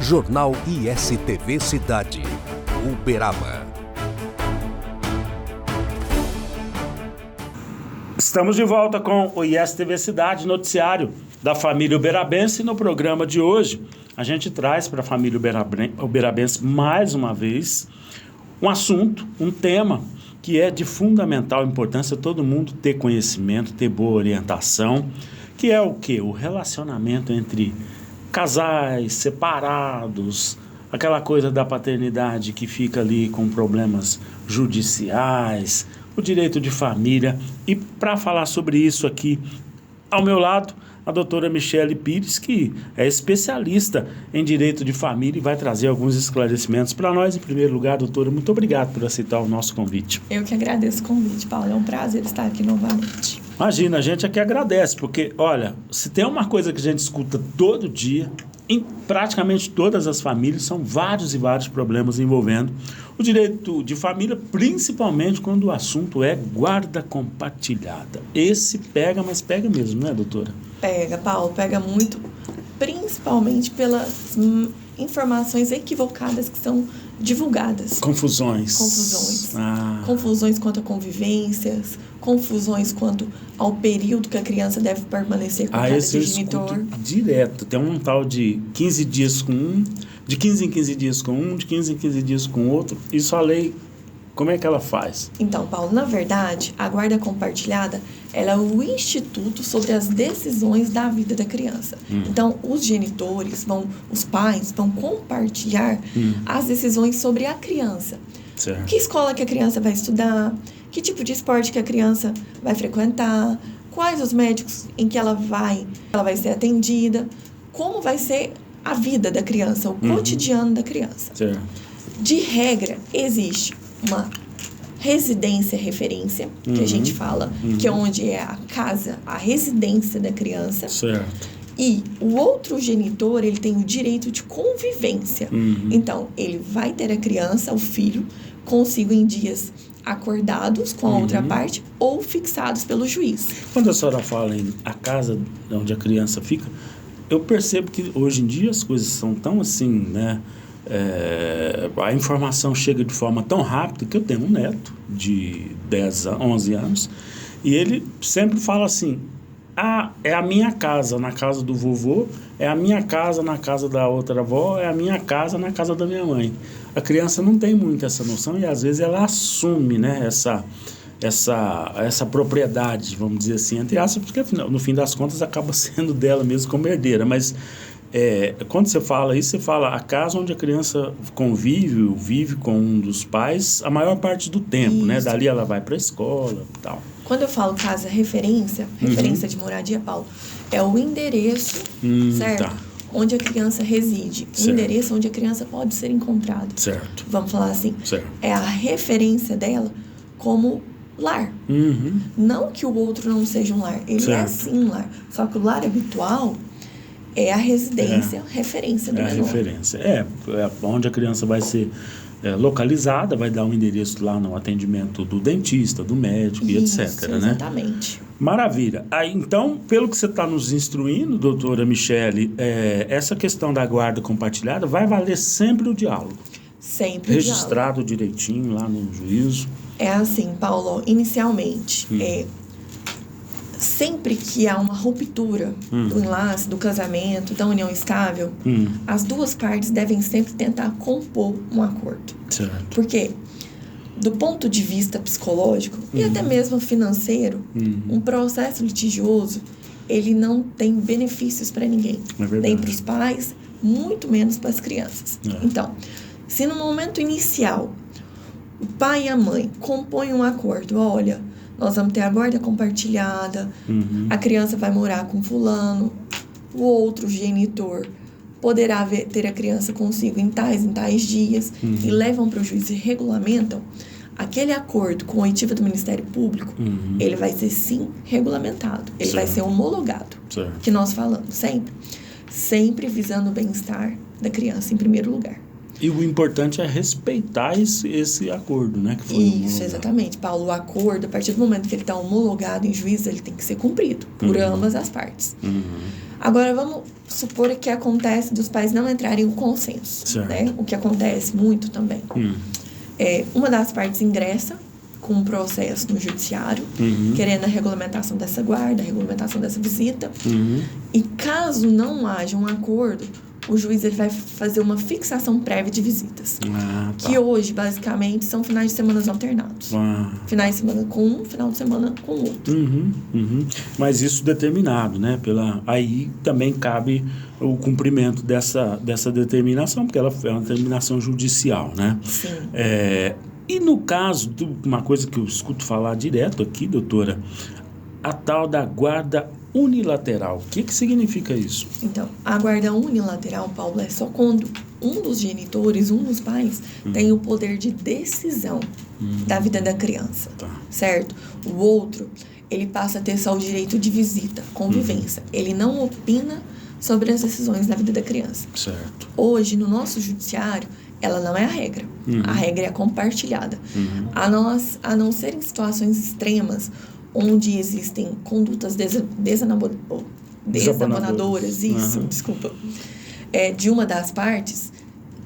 Jornal ISTV Cidade, Uberaba. Estamos de volta com o ISTV Cidade, noticiário da família uberabense. No programa de hoje, a gente traz para a família uberabense mais uma vez um assunto, um tema que é de fundamental importância todo mundo ter conhecimento, ter boa orientação, que é o quê? O relacionamento entre casais separados, aquela coisa da paternidade que fica ali com problemas judiciais, o direito de família. E para falar sobre isso aqui, ao meu lado, a doutora Michele Pires, que é especialista em direito de família e vai trazer alguns esclarecimentos para nós. Em primeiro lugar, doutora, muito obrigado por aceitar o nosso convite. Eu que agradeço o convite, Paulo. É um prazer estar aqui novamente. Imagina, a gente aqui agradece, porque, olha, se tem uma coisa que a gente escuta todo dia, em praticamente todas as famílias, são vários e vários problemas envolvendo o direito de família, principalmente quando o assunto é guarda compartilhada. Esse pega, mas pega mesmo, né, doutora? Pega, Paulo, pega muito, principalmente pelas informações equivocadas que são divulgadas. Confusões. Confusões quanto a convivências, confusões quanto ao período que a criança deve permanecer com cada genitor. Direto. Tem um tal de 15 dias com um, de 15 em 15 dias com um, de 15 em 15 dias com outro. Isso a lei, como é que ela faz? Então, Paulo, na verdade, a guarda compartilhada, ela é o instituto sobre as decisões da vida da criança. Então, os genitores, os pais vão compartilhar as decisões sobre a criança. Certo. Que escola que a criança vai estudar, que tipo de esporte que a criança vai frequentar, quais os médicos em que ela vai ser atendida, como vai ser a vida da criança, o cotidiano da criança. Certo. De regra, existe uma residência-referência, que a gente fala, que é onde é a casa, a residência da criança. Certo. E o outro genitor, ele tem o direito de convivência. Então, ele vai ter a criança, o filho, consigo em dias acordados com a outra parte ou fixados pelo juiz. Quando a senhora fala em a casa onde a criança fica, eu percebo que hoje em dia as coisas são tão assim, né? A informação chega de forma tão rápida que eu tenho um neto de 11 anos e ele sempre fala assim: é a minha casa na casa do vovô, é a minha casa na casa da outra avó, é a minha casa na casa da minha mãe. A criança não tem muito essa noção e às vezes ela assume, né, essa propriedade, vamos dizer assim, entre aspas, porque no fim das contas acaba sendo dela mesmo como herdeira, mas quando você fala isso, você fala a casa onde a criança vive com um dos pais a maior parte do tempo, né? Dali ela vai para a escola e tal. Quando eu falo casa referência de moradia, Paulo, é o endereço, certo? Tá. Onde a criança reside. Certo. O endereço onde a criança pode ser encontrada. Certo. Vamos falar assim. Certo. É a referência dela como lar. Não que o outro não seja um lar. Ele é sim um lar. Só que o lar habitual é a residência, referência do menor. É a referência. É onde a criança vai ser localizada, vai dar um endereço lá no atendimento do dentista, do médico e etc. Exatamente. Né? Maravilha. Aí, então, pelo que você está nos instruindo, doutora Michele, essa questão da guarda compartilhada vai valer sempre o diálogo. Sempre registrado o diálogo. Direitinho lá no juízo. É assim, Paulo, inicialmente, sempre que há uma ruptura do enlace, do casamento, da união estável, as duas partes devem sempre tentar compor um acordo. Certo. Porque, do ponto de vista psicológico e até mesmo financeiro, um processo litigioso, ele não tem benefícios para ninguém. Nem para os pais, muito menos para as crianças. Então, se no momento inicial, o pai e a mãe compõem um acordo, olha, nós vamos ter a guarda compartilhada, a criança vai morar com fulano, o outro genitor poderá ter a criança consigo em tais dias, e levam para o juiz e regulamentam, aquele acordo com a oitiva do Ministério Público, ele vai ser sim regulamentado, ele vai ser homologado, que nós falamos sempre visando o bem-estar da criança em primeiro lugar. E o importante é respeitar esse acordo, né? Que foi isso, exatamente, Paulo. O acordo, a partir do momento que ele está homologado em juízo, ele tem que ser cumprido por ambas as partes. Agora, vamos supor que acontece dos pais não entrarem em consenso, né? O que acontece muito também. Uma das partes ingressa com um processo no judiciário, querendo a regulamentação dessa guarda, a regulamentação dessa visita. E caso não haja um acordo, o juiz ele vai fazer uma fixação prévia de visitas. Que hoje, basicamente, são finais de semana alternados. Finais de semana com um, final de semana com outro. Mas isso determinado, né? Aí também cabe o cumprimento dessa determinação, porque ela é uma determinação judicial, né? Sim. E no caso, uma coisa que eu escuto falar direto aqui, doutora, a tal da guarda unilateral. O que significa isso? Então, a guarda unilateral, Paulo, é só quando um dos genitores, um dos pais, tem o poder de decisão da vida da criança, certo? O outro, ele passa a ter só o direito de visita, convivência. Ele não opina sobre as decisões da vida da criança. Certo. Hoje, no nosso judiciário, ela não é a regra. A regra é compartilhada. A não ser em situações extremas, onde existem condutas desabonadoras, desculpa, de uma das partes,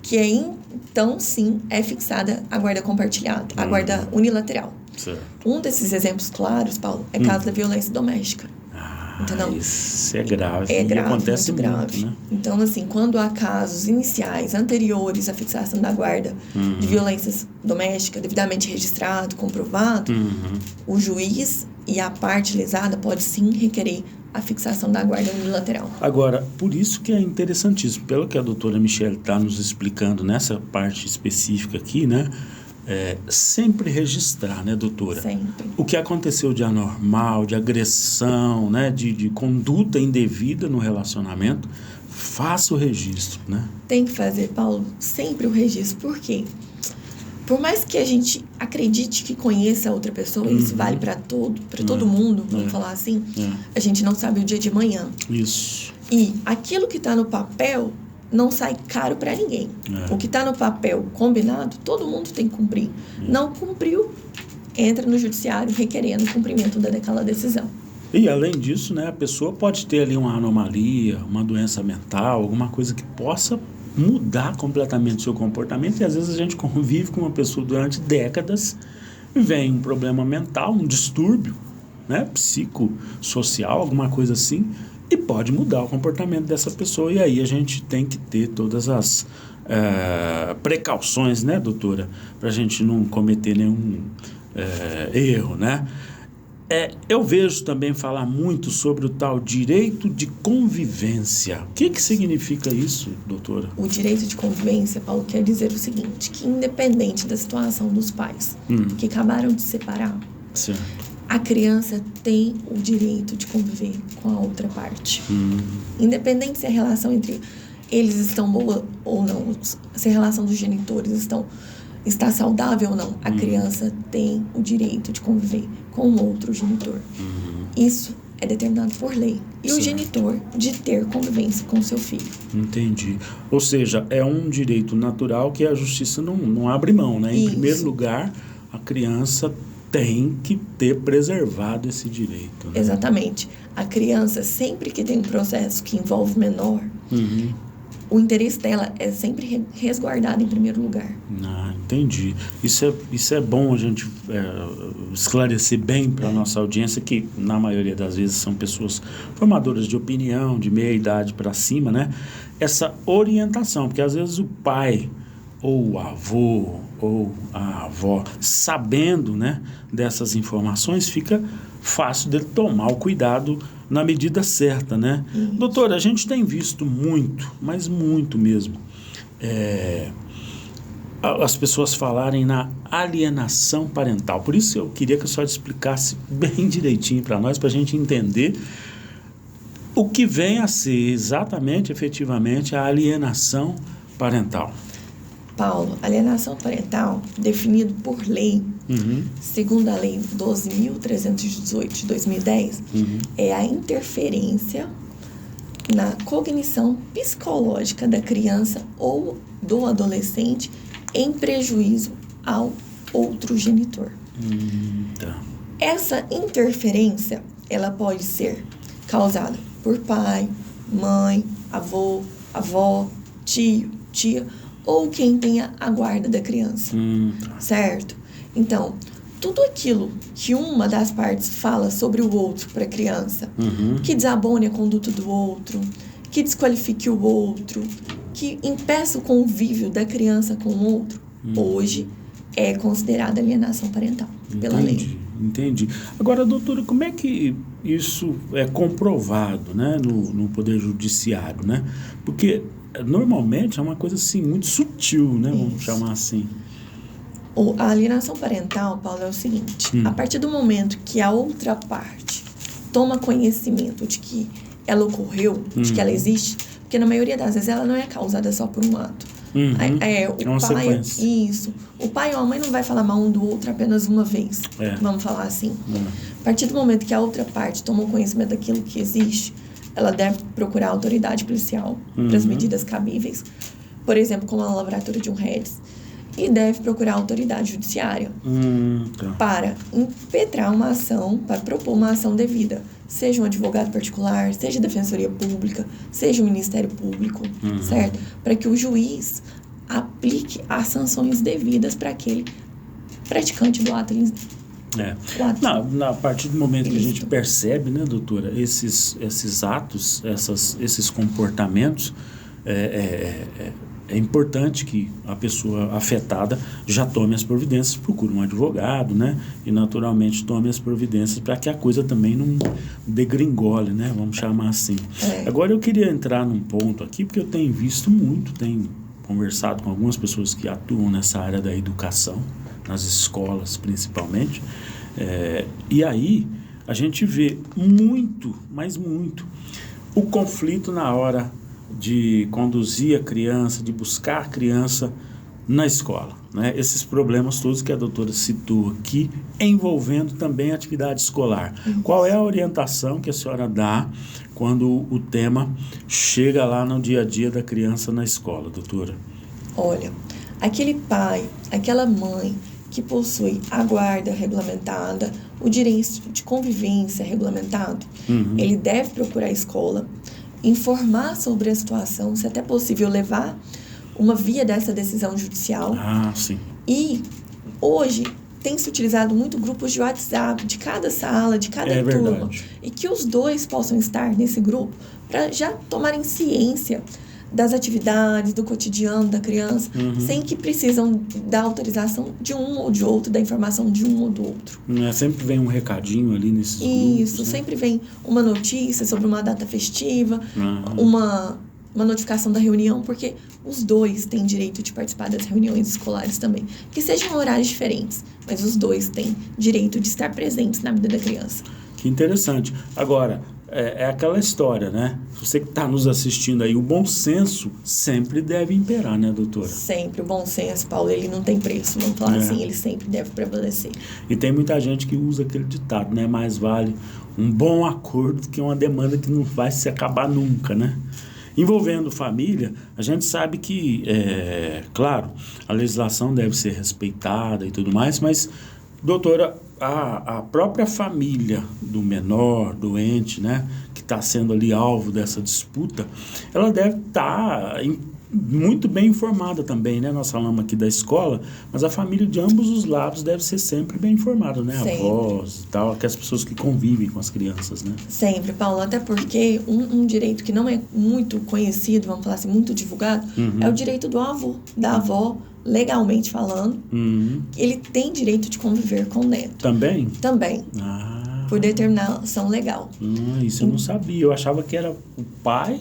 que então, sim, é fixada a guarda compartilhada, a guarda unilateral. Certo. Um desses exemplos claros, Paulo, é caso da violência doméstica. Entendeu? Isso é grave. É grave, acontece muito grave. Muito, né? Então, assim, quando há casos iniciais, anteriores à fixação da guarda de violência doméstica, devidamente registrado, comprovado, o juiz e a parte lesada pode sim requerer a fixação da guarda unilateral. Agora, por isso que é interessantíssimo, pelo que a doutora Michele está nos explicando nessa parte específica aqui, né? Sempre registrar, né, doutora? Sempre. O que aconteceu de anormal, de agressão, né, de conduta indevida no relacionamento, faça o registro, né? Tem que fazer, Paulo, sempre o registro. Por quê? Por mais que a gente acredite que conheça a outra pessoa, isso vale para todo mundo, vamos falar assim, a gente não sabe o dia de amanhã. Isso. E aquilo que está no papel não sai caro para ninguém. O que está no papel combinado, todo mundo tem que cumprir. Não cumpriu, entra no judiciário requerendo o cumprimento daquela decisão. E além disso, né, a pessoa pode ter ali uma anomalia, uma doença mental, alguma coisa que possa mudar completamente o seu comportamento. E às vezes a gente convive com uma pessoa durante décadas, vem um problema mental, um distúrbio, né, psicossocial, alguma coisa assim, e pode mudar o comportamento dessa pessoa. E aí a gente tem que ter todas as precauções, né, doutora, para a gente não cometer nenhum erro, né? Eu vejo também falar muito sobre o tal direito de convivência. O que significa isso, doutora? O direito de convivência, Paulo, quer dizer o seguinte, que independente da situação dos pais que acabaram de se separar, certo, a criança tem o direito de conviver com a outra parte. Independente se a relação entre eles estão boa ou não, se a relação dos genitores está saudável ou não, a criança tem o direito de conviver com outro genitor. Isso é determinado por lei. E o genitor de ter convivência com seu filho. Entendi. Ou seja, é um direito natural que a justiça não abre mão, né? Em primeiro lugar, a criança tem que ter preservado esse direito, né? Exatamente. A criança, sempre que tem um processo que envolve menor, o interesse dela é sempre resguardado em primeiro lugar. Entendi. Isso é bom a gente esclarecer bem para a nossa audiência, que na maioria das vezes são pessoas formadoras de opinião, de meia idade para cima, né? Essa orientação, porque às vezes o pai ou o avô ou a avó, sabendo, né, dessas informações, fica fácil dele tomar o cuidado na medida certa, né? Doutora, a gente tem visto muito, mas muito mesmo, as pessoas falarem na alienação parental. Por isso eu queria que a senhora explicasse bem direitinho para nós, para a gente entender o que vem a ser exatamente, efetivamente, a alienação parental. Paulo, alienação parental, definido por lei, segundo a lei 12.318 de 2010, é a interferência na cognição psicológica da criança ou do adolescente em prejuízo ao outro genitor. Essa interferência, ela pode ser causada por pai, mãe, avô, avó, tio, tia, ou quem tenha a guarda da criança, certo? Então, tudo aquilo que uma das partes fala sobre o outro para a criança, que desabone a conduta do outro, que desqualifique o outro, que impeça o convívio da criança com o outro, hoje é considerada alienação parental pela lei. Entendi. Agora, doutora, como é que isso é comprovado, né, no Poder Judiciário, né? Porque normalmente é uma coisa assim muito sutil, né? Vamos chamar assim. A alienação parental, Paulo, é o seguinte: a partir do momento que a outra parte toma conhecimento de que ela ocorreu, de que ela existe, porque na maioria das vezes ela não é causada só por um ato. O pai ou a mãe não vai falar mal um do outro apenas uma vez, vamos falar assim. A partir do momento que a outra parte tomou conhecimento daquilo que existe, ela deve procurar a autoridade policial para as medidas cabíveis, por exemplo, como a lavratura de um réis, e deve procurar a autoridade judiciária para impetrar uma ação, para propor uma ação devida, seja um advogado particular, seja a defensoria pública, seja o Ministério Público, certo? Para que o juiz aplique as sanções devidas para aquele praticante do ato. A partir do momento que a gente percebe, né, doutora, esses atos, esses comportamentos, é importante que a pessoa afetada já tome as providências, procure um advogado, né? E naturalmente tome as providências para que a coisa também não degringole, né? Vamos chamar assim. Agora eu queria entrar num ponto aqui, porque eu tenho visto muito, tenho conversado com algumas pessoas que atuam nessa área da educação, nas escolas principalmente, e aí a gente vê muito, mas muito, o conflito na hora de conduzir a criança, de buscar a criança na escola, né? Esses problemas todos que a doutora citou aqui, envolvendo também a atividade escolar. Qual é a orientação que a senhora dá quando o tema chega lá no dia a dia da criança na escola, doutora? Olha, aquele pai, aquela mãe que possui a guarda regulamentada, o direito de convivência regulamentado, ele deve procurar a escola, informar sobre a situação, se até possível levar uma via dessa decisão judicial. Sim. E hoje tem-se utilizado muito grupos de WhatsApp de cada sala, de cada turma. Verdade. E que os dois possam estar nesse grupo para já tomarem ciência das atividades, do cotidiano da criança, sem que precisam da autorização de um ou de outro, da informação de um ou do outro. Sempre vem um recadinho ali nesses grupos. Isso, sempre vem uma notícia sobre uma data festiva, uma notificação da reunião, porque os dois têm direito de participar das reuniões escolares também. Que sejam horários diferentes, mas os dois têm direito de estar presentes na vida da criança. Que interessante. Agora, é aquela história, né? Você que está nos assistindo aí, o bom senso sempre deve imperar, né, doutora? Sempre. O bom senso, Paulo, ele não tem preço, vamos falar assim, ele sempre deve prevalecer. E tem muita gente que usa aquele ditado, né? Mais vale um bom acordo do que uma demanda que não vai se acabar nunca, né? Envolvendo família, a gente sabe que, claro, a legislação deve ser respeitada e tudo mais, mas, doutora, a própria família do menor, doente, né, que está sendo ali alvo dessa disputa, ela deve estar muito bem informada também, né? Nós falamos aqui da escola, mas a família de ambos os lados deve ser sempre bem informada, né? Sempre. Avós e tal, aquelas pessoas que convivem com as crianças, né? Sempre, Paulo, até porque um direito que não é muito conhecido, vamos falar assim, muito divulgado, é o direito do avô, da avó, legalmente falando. Ele tem direito de conviver com o neto. Também? Também. Por determinação legal. Isso eu não sabia. Eu achava que era o pai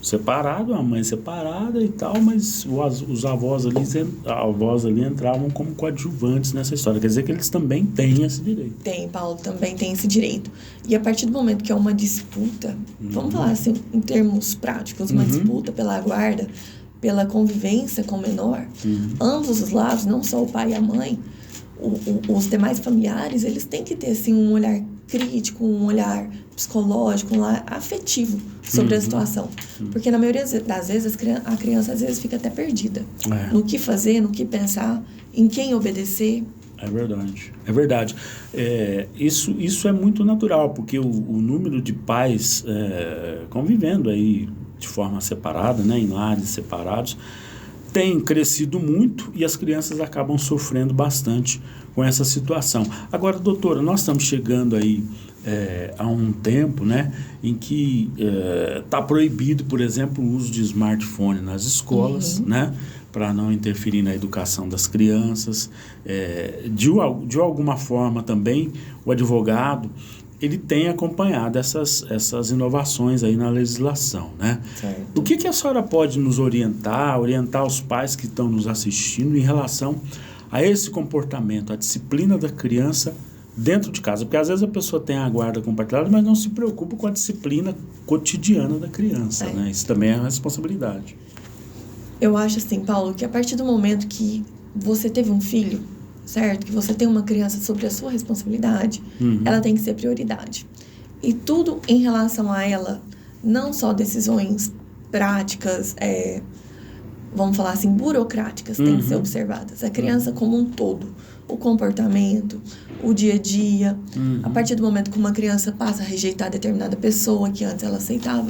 separado, a mãe separada e tal, mas os avós ali entravam como coadjuvantes nessa história. Quer dizer que eles também têm esse direito. Tem, Paulo, também tem esse direito. E a partir do momento que é uma disputa, vamos falar assim, em termos práticos, uma disputa pela guarda, pela convivência com o menor, ambos os lados, não só o pai e a mãe, os demais familiares, eles têm que ter assim, um olhar crítico, um olhar psicológico, um olhar afetivo sobre a situação. Porque na maioria das vezes a criança às vezes fica até perdida no que fazer, no que pensar, em quem obedecer. É verdade, é verdade. Isso é muito natural, porque o número de pais convivendo aí de forma separada, né, em lares separados, tem crescido muito e as crianças acabam sofrendo bastante com essa situação. Agora, doutora, nós estamos chegando aí a um tempo, né, em que está proibido, por exemplo, o uso de smartphone nas escolas, né, para não interferir na educação das crianças. De alguma forma também, o advogado ele tem acompanhado essas inovações aí na legislação, né? Certo. O que a senhora pode nos orientar os pais que estão nos assistindo em relação a esse comportamento, a disciplina da criança dentro de casa? Porque às vezes a pessoa tem a guarda compartilhada, mas não se preocupa com a disciplina cotidiana da criança, né? Isso também é uma responsabilidade. Eu acho assim, Paulo, que a partir do momento que você teve um filho, certo? Que você tem uma criança sobre a sua responsabilidade, ela tem que ser prioridade. E tudo em relação a ela, não só decisões práticas, vamos falar assim, burocráticas, tem que ser observadas. A criança como um todo, o comportamento, o dia a dia. A partir do momento que uma criança passa a rejeitar determinada pessoa que antes ela aceitava,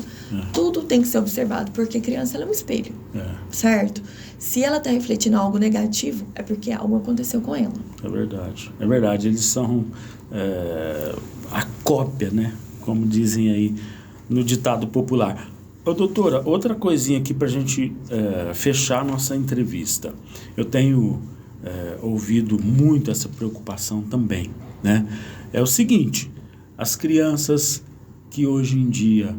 tudo tem que ser observado, porque a criança ela é um espelho, certo? Se ela está refletindo algo negativo, é porque algo aconteceu com ela. É verdade. Eles são a cópia, né? Como dizem aí no ditado popular. Ô, doutora, outra coisinha aqui para a gente fechar a nossa entrevista. Eu tenho ouvido muito essa preocupação também, né? É o seguinte, as crianças que hoje em dia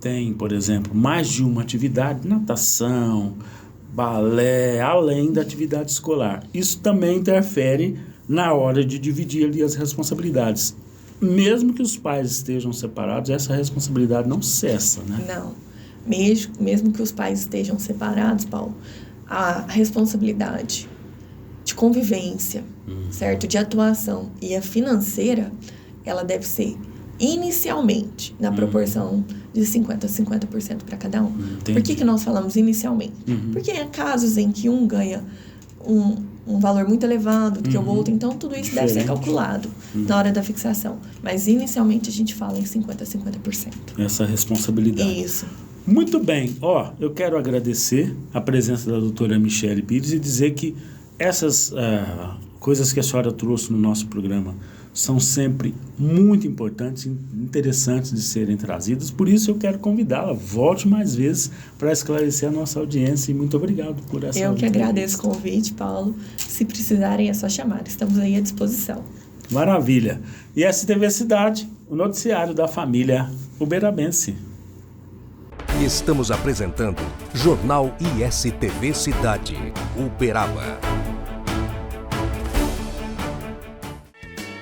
têm, por exemplo, mais de uma atividade, natação, balé, além da atividade escolar, isso também interfere na hora de dividir ali as responsabilidades. Mesmo que os pais estejam separados, essa responsabilidade não cessa, né? Não. Mesmo que os pais estejam separados, Paulo, a responsabilidade de convivência, certo? De atuação e a financeira, ela deve ser inicialmente na proporção de 50% a 50% para cada um. Entendi. Por que nós falamos inicialmente? Porque há casos em que um ganha um valor muito elevado do que o outro, então tudo isso deve ser calculado na hora da fixação. Mas inicialmente a gente fala em 50% a 50%. Essa responsabilidade. Isso. Muito bem. Eu quero agradecer a presença da doutora Michele Pires e dizer que essas coisas que a senhora trouxe no nosso programa são sempre muito importantes, interessantes de serem trazidas. Por isso eu quero convidá-la, volte mais vezes para esclarecer a nossa audiência, e muito obrigado por essa Eu que agradeço o convite, Paulo. Se precisarem é só chamar, estamos aí à disposição. Maravilha. E ISTV Cidade, o noticiário da família uberabense. Estamos apresentando Jornal ISTV Cidade, Uberaba.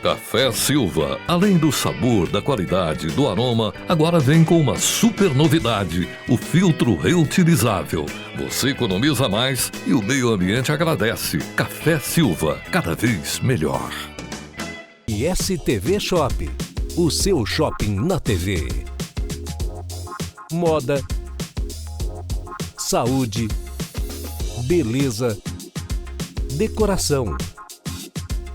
Café Silva, além do sabor, da qualidade, do aroma, agora vem com uma super novidade, o filtro reutilizável. Você economiza mais e o meio ambiente agradece. Café Silva, cada vez melhor. ISTV Shop, o seu shopping na TV. Moda, saúde, beleza, decoração.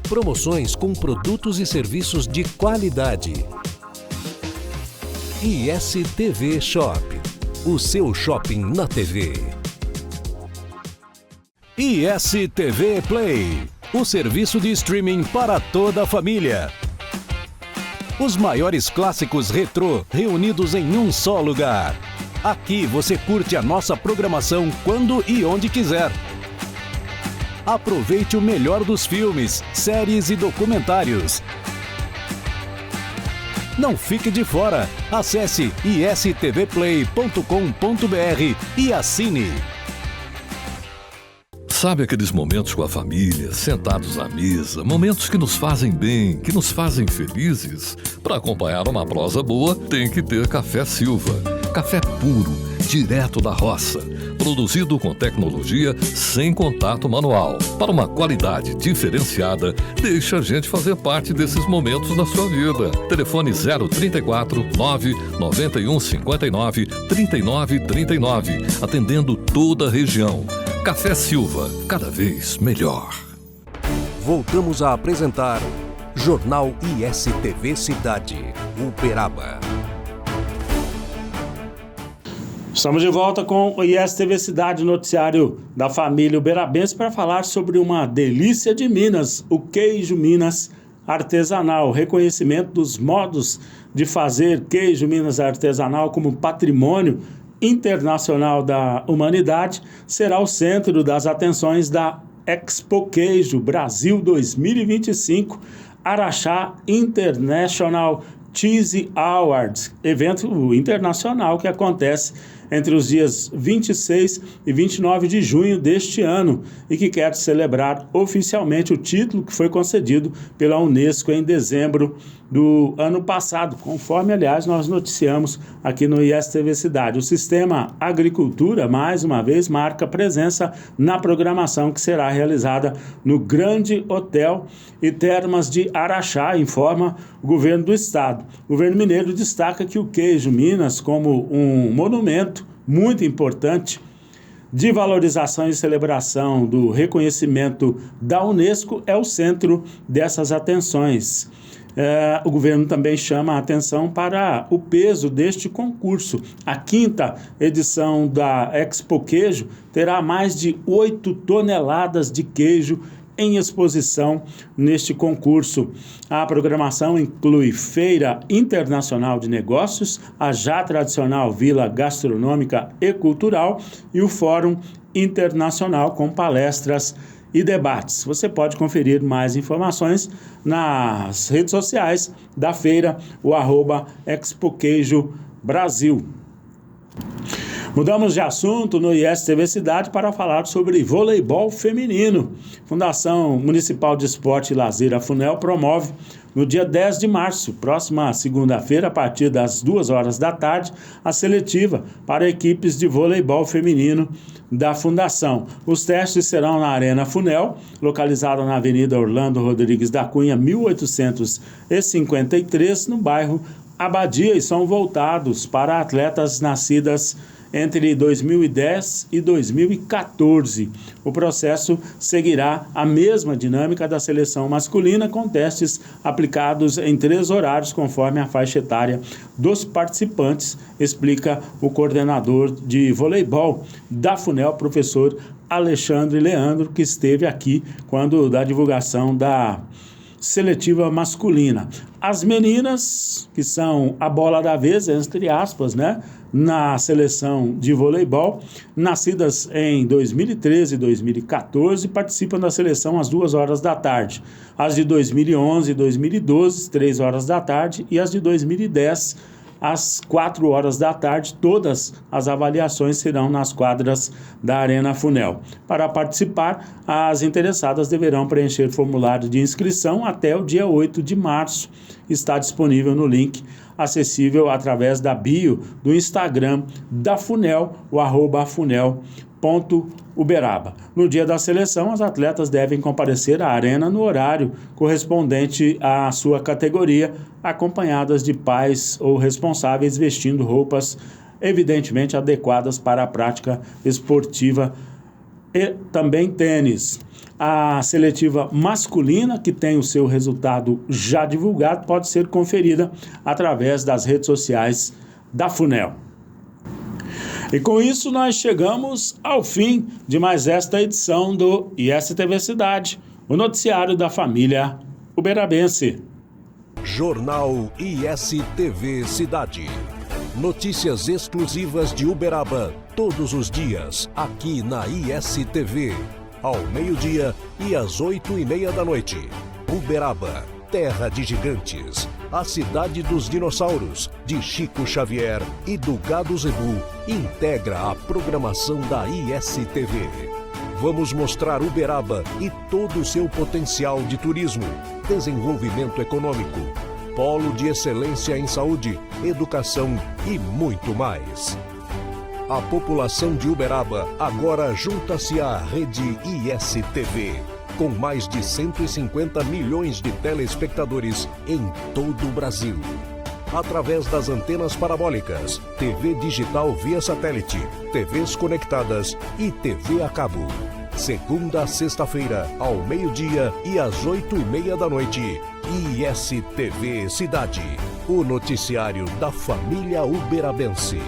Promoções com produtos e serviços de qualidade. ISTV Shop, o seu shopping na TV. ISTV Play, o serviço de streaming para toda a família. Os maiores clássicos retrô reunidos em um só lugar. Aqui você curte a nossa programação quando e onde quiser. Aproveite o melhor dos filmes, séries e documentários. Não fique de fora. Acesse istvplay.com.br e assine. Sabe aqueles momentos com a família, sentados à mesa, momentos que nos fazem bem, que nos fazem felizes? Para acompanhar uma prosa boa, tem que ter Café Silva. Café puro, direto da roça. Produzido com tecnologia sem contato manual. Para uma qualidade diferenciada, deixa a gente fazer parte desses momentos da sua vida. Telefone 034 991 59 39 39. Atendendo toda a região. Café Silva, cada vez melhor. voltamos a apresentar Jornal ISTV Cidade, Uberaba. Estamos de volta com o ISTV Cidade, noticiário da família uberabense, para falar sobre uma delícia de Minas, o queijo Minas artesanal. Reconhecimento dos modos de fazer queijo Minas artesanal como patrimônio internacional da humanidade será o centro das atenções da Expo Queijo Brasil 2025, Araxá International Cheese Awards, evento internacional que acontece entre os dias 26 e 29 de junho deste ano e que quer celebrar oficialmente o título que foi concedido pela Unesco em dezembro do ano passado, conforme, aliás, nós noticiamos aqui no ISTV Cidade. O Sistema Agricultura, mais uma vez, marca presença na programação que será realizada no Grande Hotel e Termas de Araxá, informa o governo do estado. O governo mineiro destaca que o queijo Minas, como um monumento muito importante de valorização e celebração do reconhecimento da Unesco, é o centro dessas atenções. O governo também chama a atenção para o peso deste concurso. A 5ª edição da Expo Queijo terá mais de 8 toneladas de queijo em exposição neste concurso. A programação inclui Feira Internacional de Negócios, a já tradicional Vila Gastronômica e Cultural e o Fórum Internacional com palestras e debates. Você pode conferir mais informações nas redes sociais da feira, o @ExpoQueijoBrasil. Mudamos de assunto no ISTV Cidade para falar sobre voleibol feminino. Fundação Municipal de Esporte e Lazer, a FUNEL, promove no dia 10 de março, próxima segunda-feira, a partir das 2 horas da tarde, a seletiva para equipes de voleibol feminino da Fundação. Os testes serão na Arena FUNEL, localizada na Avenida Orlando Rodrigues da Cunha, 1853, no bairro Abadia, e são voltados para atletas nascidas entre 2010 e 2014. O processo seguirá a mesma dinâmica da seleção masculina, com testes aplicados em 3 horários, conforme a faixa etária dos participantes, explica o coordenador de voleibol da FUNEL, professor Alexandre Leandro, que esteve aqui quando da divulgação da seletiva masculina. As meninas, que são a bola da vez, entre aspas, né, na seleção de voleibol, nascidas em 2013 e 2014, participam da seleção às 2 horas da tarde. As de 2011 e 2012, 3 horas da tarde, e as de 2010, às 4 horas da tarde. Todas as avaliações serão nas quadras da Arena FUNEL. Para participar, as interessadas deverão preencher formulário de inscrição até o dia 8 de março. Está disponível no link acessível através da bio do Instagram da FUNEL, o @funel.uberaba. No dia da seleção, as atletas devem comparecer à arena no horário correspondente à sua categoria, acompanhadas de pais ou responsáveis vestindo roupas evidentemente adequadas para a prática esportiva e também tênis. A seletiva masculina, que tem o seu resultado já divulgado, pode ser conferida através das redes sociais da FUNEL. E com isso nós chegamos ao fim de mais esta edição do ISTV Cidade, o noticiário da família uberabense. Jornal ISTV Cidade. Notícias exclusivas de Uberaba todos os dias, aqui na ISTV. Ao meio-dia e às 8:30 da noite. Uberaba, terra de gigantes. A cidade dos dinossauros, de Chico Xavier e do Gado Zebu, integra a programação da ISTV. Vamos mostrar Uberaba e todo o seu potencial de turismo, desenvolvimento econômico, polo de excelência em saúde, educação e muito mais. A população de Uberaba agora junta-se à rede ISTV, com mais de 150 milhões de telespectadores em todo o Brasil. Através das antenas parabólicas, TV digital via satélite, TVs conectadas e TV a cabo. segunda a sexta-feira, ao meio-dia e às 8:30 da noite. ISTV Cidade, o noticiário da família uberabense.